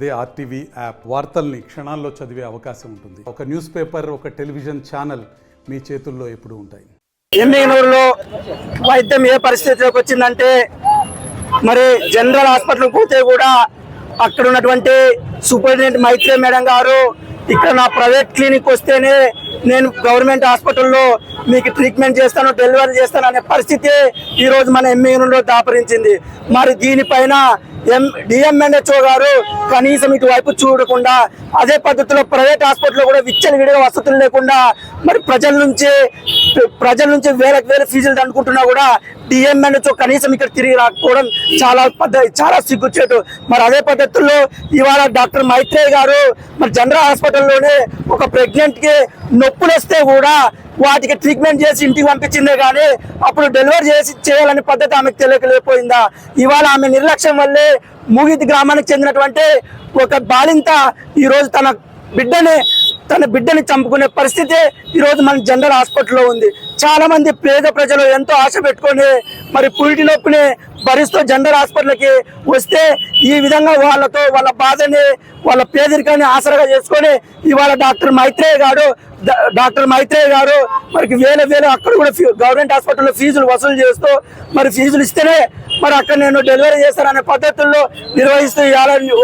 అదే RTV app వార్తల్ని క్షణాల్లో చదివే అవకాశం ఉంటుంది. ఒక న్యూస్ పేపర్, ఒక టెలివిజన్ ఛానల్ మీ చేతుల్లో ఎప్పుడూ ఉంటాయి. ఎమ్మిగనూరులో వైద్యం ఏ పరిస్థితిలోకి వచ్చిందంటే, మరి జనరల్ హాస్పిటల్ పోతే కూడా అక్కడ ఉన్నటువంటి సూపరింటెండెంట్ మైత్రే మేడం గారు, ఇక్కడ నా ప్రైవేట్ క్లినిక్ వస్తేనే నేను గవర్నమెంట్ హాస్పిటల్లో మీకు ట్రీట్మెంట్ చేస్తాను, డెలివరీ చేస్తాను అనే పరిస్థితి ఈరోజు మన ఎమ్మిగనూరులో దాపరించింది. మరి దీనిపైన డిఎంఎన్హెచ్ఓ గారు కనీసం ఇటువైపు చూడకుండా అదే పద్ధతిలో ప్రైవేట్ హాస్పిటల్లో కూడా విచ్చలవిడిగా వసతులు లేకుండా మరి ప్రజల నుంచి వేల ఫీజులు అనుకుంటున్నా కూడా డిఎంఎన్హెచ్ఓ కనీసం ఇక్కడ తిరిగి రాకపోవడం చాలా సిగ్గుచేటు. మరి అదే పద్ధతుల్లో ఇవాళ డాక్టర్ మైత్రేయ్ గారు మరి జనరల్ హాస్పిటల్లోనే ఒక ప్రెగ్నెంట్కి నొప్పులు వస్తే కూడా వాటికి ట్రీట్మెంట్ చేసి ఇంటికి పంపించిందే కానీ అప్పుడు డెలివరీ చేయాలనే పద్ధతి ఆమెకు తెలియకపోయిందా? ఇవాళ ఆమె నిర్లక్ష్యం వల్లే మూగితి గ్రామానికి చెందినటువంటి ఒక బాలింత ఈరోజు తన బిడ్డని చంపుకునే పరిస్థితి ఈరోజు మన జనరల్ హాస్పిటల్లో ఉంది. చాలా మంది పేద ప్రజలు ఎంతో ఆశ పెట్టుకొని మరి పురిటి నొప్పిని భరిస్తూ జనరల్ హాస్పిటల్కి వస్తే ఈ విధంగా వాళ్ళ బాధని, వాళ్ళ పేదరికాన్ని ఆసరగా చేసుకొని ఇవాళ డాక్టర్ మైత్రేయ్ గారు మరి వేల అక్కడ కూడా గవర్నమెంట్ హాస్పిటల్లో ఫీజులు వసూలు చేస్తూ మరి ఫీజులు ఇస్తేనే మరి అక్కడ నేను డెలివరీ చేస్తాననే పద్ధతుల్లో నిర్వహిస్తూ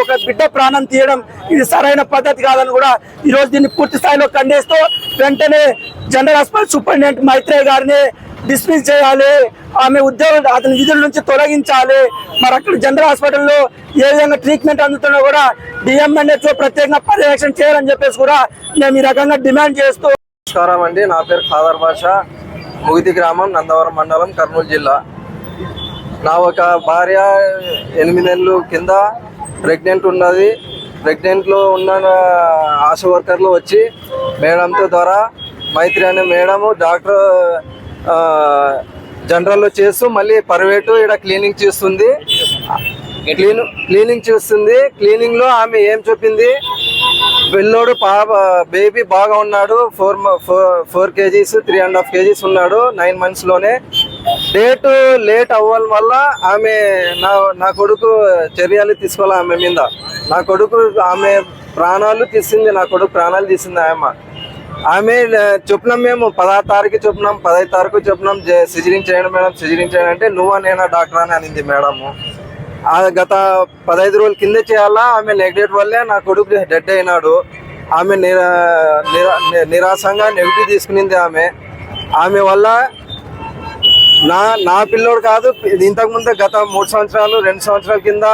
ఒక బిడ్డ ప్రాణం తీయడం ఇది సరైన పద్ధతి కాదని కూడా ఈరోజు దీన్ని పూర్తి స్థాయిలో ఖండిస్తూ వెంటనే జనరల్ హాస్పిటల్ సూపరింటెండెంట్ మైత్రేయ్ గారిని డిస్మిస్ చేయాలి, ఆమె ఉద్యోగం అతని విధుల నుంచి తొలగించాలి. మరి అక్కడ జనరల్ హాస్పిటల్లో ఏ విధంగా ట్రీట్మెంట్ అందుతున్నా కూడా డిఎంఎన్హెచ్ఓ ప్రత్యేకంగా పర్యవేక్షణ చేయాలని చెప్పేసి కూడా మేము ఈ రకంగా డిమాండ్ చేస్తూ. నమస్కారం అండి, నా పేరు ఖాదర్ బాషా, ముగితి గ్రామం, నందవరం మండలం, కర్నూలు జిల్లా. నా ఒక భార్య 8 నెలలు కింద ప్రెగ్నెంట్ ఉన్నది. ప్రెగ్నెంట్లో ఉన్న ఆశా వర్కర్లు వచ్చి మేడంతో ద్వారా మైత్రి అనే మేడము డాక్టర్ జనరల్లో చేస్తూ మళ్ళీ ప్రైవేటు ఇక్కడ క్లీనింగ్ చేస్తుంది. క్లీనింగ్లో ఆమె ఏం చెప్పింది, పిల్లోడు బేబీ బాగా ఉన్నాడు, 4 kgs 3.5 kgs ఉన్నాడు, 9 monthsలోనే. డేట్ లేట్ అవ్వడం వల్ల ఆమె నా కొడుకు చర్యలు తీసుకోవాలి ఆమె మీద. నా కొడుకు ఆమె ప్రాణాలు తీసింది, ఆమె చెప్పినాం మేము 16 తారీఖు చెప్పినాం, 15 తారీఖు చెప్పినాం సిజరింగ్ చేయండి మేడం, సిజరింగ్ చేయండి అంటే నువ్వా నేనా డాక్టర్ అని అనింది మేడము. గత 15 రోజుల కింద చేయాలా, ఆమె నెగ్లెక్ట్ వల్లే నా కొడుకు డెడ్ అయినాడు. ఆమె నిరాశంగా నెగిటివ్ తీసుకునింది. ఆమె వల్ల నా పిల్లోడు కాదు, ఇంతకుముందు గత 3 సంవత్సరాలు 2 సంవత్సరాల కింద,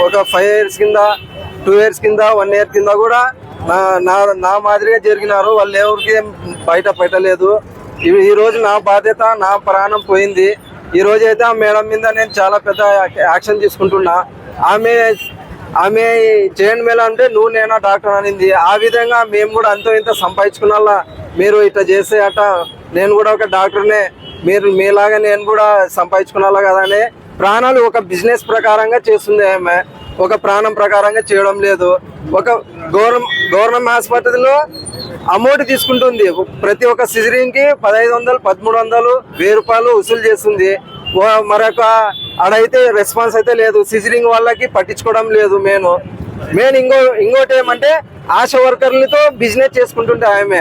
ఒక 5 years కింద, 2 years కింద, 1 year కింద కూడా నా మాదిరిగా జరిగినారు. వాళ్ళు ఎవరికి బయట పెట్టలేదు. ఈరోజు నా బాధ్యత, నా ప్రాణం పోయింది. ఈ రోజు అయితే ఆ మేడం మీద నేను చాలా పెద్ద యాక్షన్ తీసుకుంటున్నా. ఆమె చేయండి మేడం అంటే నువ్వు నేనా డాక్టర్ అనింది. ఆ విధంగా మేము కూడా అంతో ఇంత సంపాదించుకున్నా, మీరు ఇట్లా చేస్తే అట నేను కూడా ఒక డాక్టర్నే, మీరు మీలాగా నేను కూడా సంపాదించుకున్నా కదా అని ప్రాణాలు ఒక బిజినెస్ ప్రకారంగా చేస్తుంది. ఆమె ఒక ప్రాణం ప్రకారంగా చేయడం లేదు. ఒక గవర్నమెంట్ హాస్పిటల్లో అమౌంట్ తీసుకుంటుంది. ప్రతి ఒక్క సిజరింగ్కి 1500, 1300, 1000 రూపాయలు వసూలు చేస్తుంది. మరొక ఆడైతే రెస్పాన్స్ అయితే లేదు, సిజరింగ్ వాళ్ళకి పట్టించుకోవడం లేదు. మెయిన్ ఇంకోటి ఏమంటే ఆశా వర్కర్లతో బిజినెస్ చేసుకుంటుంటే ఆమె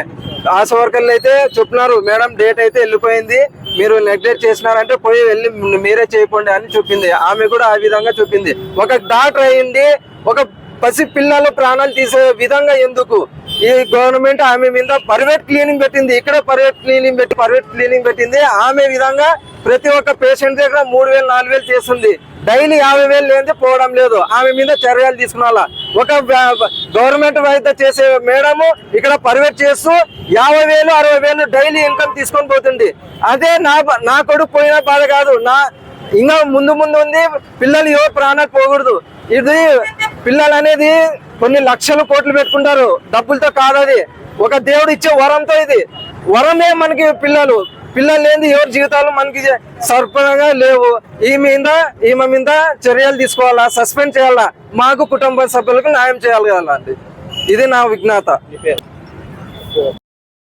ఆశా వర్కర్లు అయితే చెప్తున్నారు, మేడం డేట్ అయితే వెళ్ళిపోయింది, మీరు నెగ్లెక్ట్ చేసినారంటే వెళ్ళి మీరే చేయకండి అని చెప్పింది. ఆమె కూడా ఆ విధంగా చెప్పింది. ఒక డాక్టర్ అయ్యింది ఒక పసి పిల్లల ప్రాణాలు తీసే విధంగా ఎందుకు ఈ గవర్నమెంట్ ఆమె మీద ప్రైవేట్ క్లీనింగ్ పెట్టింది. ఇక్కడ ప్రైవేట్ క్లీనింగ్ పెట్టింది. ఆమె విధంగా ప్రతి ఒక్క పేషెంట్ దగ్గర 3000, 4000 చేస్తుంది. డైలీ 50,000 లేనిది పోవడం లేదు. ఆమె మీద చర్యలు తీసుకున్నాలా. ఒక గవర్నమెంట్ వైద్య చేసే మేడము ఇక్కడ ప్రైవేట్ చేస్తూ 50,000, 60,000 డైలీ ఇన్కమ్ తీసుకొని పోతుంది. అదే నా కొడుకు పోయిన బాధ కాదు, ఇంకా ముందు ఉంది. పిల్లలు ఎవరు ప్రాణాలు పోకూడదు. ఇది పిల్లలు అనేది కొన్ని లక్షలు కోట్లు పెట్టుకుంటారు, డబ్బులతో కాదు. అది ఒక దేవుడు ఇచ్చే వరంతో, ఇది వరమే మనకి. పిల్లలు లేని ఎవరి జీవితాలు మనకి సర్పంగా లేవు. ఈమె మీద చర్యలు తీసుకోవాలా, సస్పెండ్ చేయాలా, మాకు కుటుంబ సభ్యులకు న్యాయం చేయాలి కదా. ఇది నా విజ్ఞత.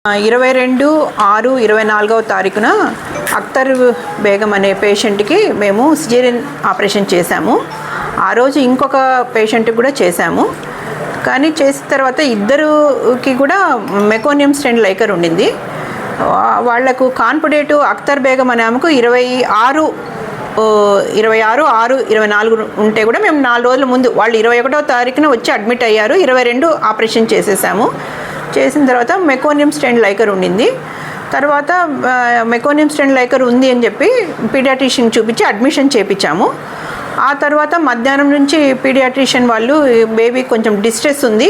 22/6/24 అఖ్తర్ బేగం అనే పేషెంట్కి మేము సిజేరియన్ ఆపరేషన్ చేశాము. ఆ రోజు ఇంకొక పేషెంట్కి కూడా చేశాము. కానీ చేసిన తర్వాత ఇద్దరుకి కూడా మెకోనియం స్టెంట్ లైకర్ ఉండింది. వాళ్లకు కాన్పుడేటు అఖ్తర్ బేగం అనే ఆమెకు 26/6/24 ఉంటే కూడా మేము 4 రోజుల ముందు వాళ్ళు 21వ తారీఖున వచ్చి అడ్మిట్ అయ్యారు. 22 ఆపరేషన్ చేసేసాము. చేసిన తర్వాత మెకోనియం స్టెంట్ లైకర్ ఉండింది. తర్వాత మెకోనియం స్టెంట్ లైకర్ ఉంది అని చెప్పి పీడియాట్రిషియన్ చూపించి అడ్మిషన్ చేయించాము. ఆ తర్వాత మధ్యాహ్నం నుంచి పీడియాట్రిషియన్ వాళ్ళు బేబీ కొంచెం డిస్ట్రెస్ ఉంది,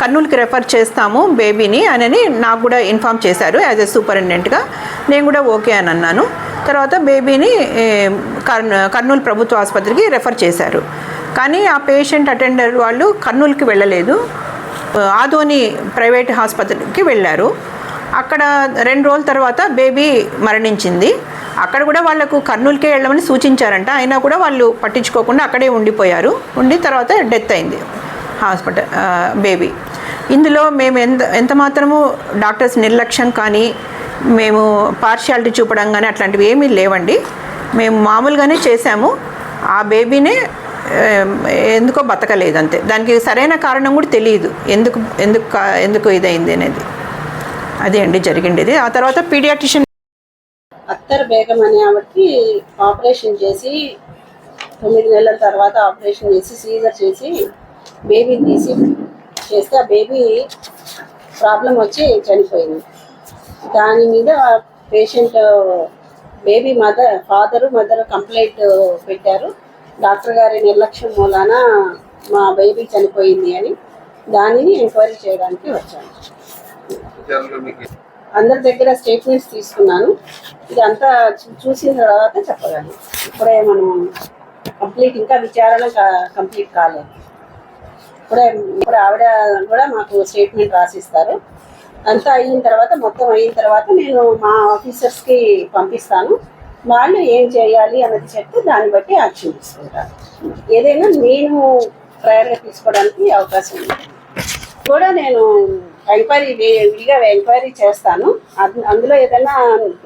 కర్నూలుకి రెఫర్ చేస్తాము బేబీని అని నాకు కూడా ఇన్ఫామ్ చేశారు యాజ్ ఎ సూపరింటెండెంట్గా. నేను కూడా ఓకే అని అన్నాను. తర్వాత బేబీని కర్నూలు ప్రభుత్వ ఆసుపత్రికి రెఫర్ చేశారు. కానీ ఆ పేషెంట్ అటెండర్ వాళ్ళు కర్నూలుకి వెళ్ళలేదు, ఆదోని ప్రైవేట్ ఆసుపత్రికి వెళ్ళారు. అక్కడ 2 రోజుల తర్వాత బేబీ మరణించింది. అక్కడ కూడా వాళ్ళకు కర్నూలుకే వెళ్ళమని సూచించారంట, అయినా కూడా వాళ్ళు పట్టించుకోకుండా అక్కడే ఉండిపోయారు. ఉండి తర్వాత డెత్ అయింది హాస్పిటల్ బేబీ. ఇందులో మేము ఎంత మాత్రము డాక్టర్స్ నిర్లక్ష్యం కానీ మేము పార్షియాలిటీ చూపడం కానీ అట్లాంటివి ఏమీ లేవండి. మేము మామూలుగానే చేశాము. ఆ బేబీనే ఎందుకో బతకలేదు అంతే. దానికి సరైన కారణం కూడా తెలియదు ఎందుకు ఇదైంది అనేది. అదే అండి జరిగిండేది. ఆ తర్వాత పీడియాట్రిషియన్ అఖ్తర్ బేగం అనే ఆవిడకి ఆపరేషన్ చేసి 9 నెలల తర్వాత ఆపరేషన్ చేసి సీజర్ చేసి బేబీని తీసి చేస్తే ఆ బేబీ ప్రాబ్లం వచ్చి చనిపోయింది. దాని మీద patient baby father mother complaint పెట్టారు. డాక్టర్ గారి నిర్లక్ష్యం మూలాన మా బేబీ చనిపోయింది అని దానిని ఎంక్వైరీ చేయడానికి వచ్చాను. అందరి దగ్గర స్టేట్మెంట్స్ తీసుకున్నాను. ఇదంతా చూసిన తర్వాత చెప్పగలను. ఇప్పుడే మనం ఇంకా విచారణ కంప్లీట్ కాలేదు. ఇప్పుడు ఆవిడ కూడా మాకు స్టేట్మెంట్ రాసిస్తారు. అంతా మొత్తం అయిన తర్వాత నేను మా ఆఫీసర్స్కి పంపిస్తాను. వాళ్ళు ఏం చేయాలి అన్నది చెప్తే దాన్ని బట్టి యాక్షన్ తీసుకుంటాను. ఏదైనా నేను ప్రయర్గా తీసుకోవడానికి అవకాశం ఉంది. కూడా నేను విడిగా ఎంక్వైరీ చేస్తాను. అందులో ఏదైనా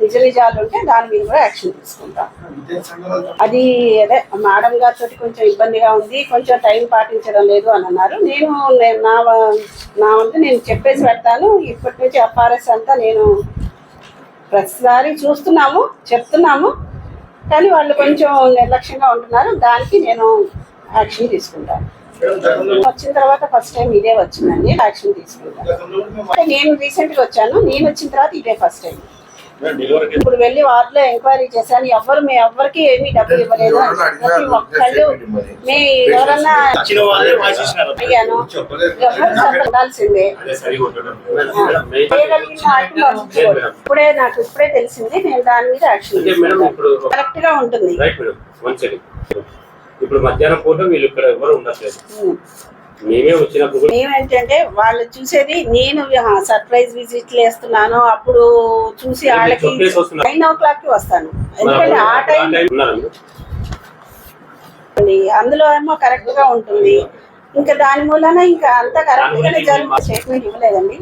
నిజాలు ఉంటే దాని మీద కూడా యాక్షన్ తీసుకుంటాం. అది అదే మేడం గారితో కొంచెం ఇబ్బందిగా ఉంది, కొంచెం టైం పాటించడం లేదు అని అన్నారు. నా వంతు నేను చెప్పేసి పెడతాను. ఇప్పటి నుంచి ఎఫ్ఆర్ఎస్ అంతా నేను ప్రతిసారి చెప్తున్నాము, కానీ వాళ్ళు కొంచెం నిర్లక్ష్యంగా ఉంటున్నారు. దానికి నేను యాక్షన్ తీసుకుంటాను. వచ్చిన తర్వాత ఫస్ట్ టైం ఇదే వచ్చిందండి, యాక్షన్ తీసుకుంటాను. నేను రీసెంట్గా వచ్చాను. నేను వచ్చిన తర్వాత ఇదే ఫస్ట్ టైం. ఇప్పుడు వెళ్ళి వార్డులో ఎంక్వైరీ చేశాను. ఎవరికి ఏమీ డబ్బులు ఇవ్వలేదు. ప్రతి ఒక్కళ్ళు ఎవరన్నా అడిగాను, ఉండాల్సిందే. ఇప్పుడే తెలిసింది. నేను దాని మీద యాక్షన్ కరెక్ట్ గా ఉంటుంది. ఇప్పుడు మధ్యాహ్నం పూట వీళ్ళు ఇక్కడ ఎవరు ఉండట్లేదు. మేమేంటంటే వాళ్ళు చూసేది, నేను సర్ప్రైజ్ విజిట్లు వేస్తున్నాను. అప్పుడు చూసి వాళ్ళకి 9 o'clock వస్తాను. ఎందుకంటే ఆ టైం అందులో ఏమో కరెక్ట్ గా ఉంటుంది. ఇంకా దాని మూలన ఇంకా అంతా కరెక్ట్ గానే జరుగుతుంది. స్టేట్మెంట్ ఇవ్వలేదండి.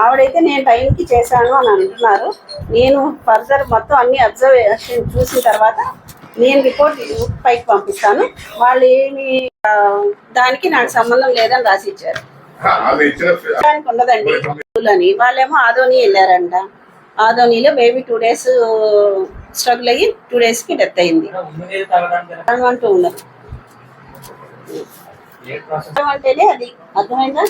ఆవిడైతే నేను టైంకి చేశాను అని అంటున్నారు. నేను ఫర్దర్ మొత్తం అన్ని అబ్జర్వేషన్ చూసిన తర్వాత నేను రిపోర్ట్ పైకి పంపిస్తాను. వాళ్ళు దానికి నాకు సంబంధం లేదని రాసి ఇచ్చారు. దానికి ఉండదండి అని. వాళ్ళేమో ఆదోని వెళ్ళారంట. ఆదోనిలో బేబీ 2 days స్ట్రగుల్ అయ్యి 2 days కి డెత్ అయింది. అంటూ ఉండదు అంటేనే అది అర్థమైందా.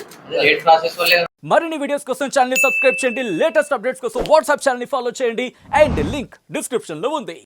మరిన్ని వీడియోస్ కోసం ఛానల్ ని సబ్స్క్రైబ్ చేయండి. లేటెస్ట్ అప్డేట్స్ కోసం వాట్సాప్ ఛానల్ ని ఫాలో చేయండి. అండ్ లింక్ డిస్క్రిప్షన్ లో ఉంది.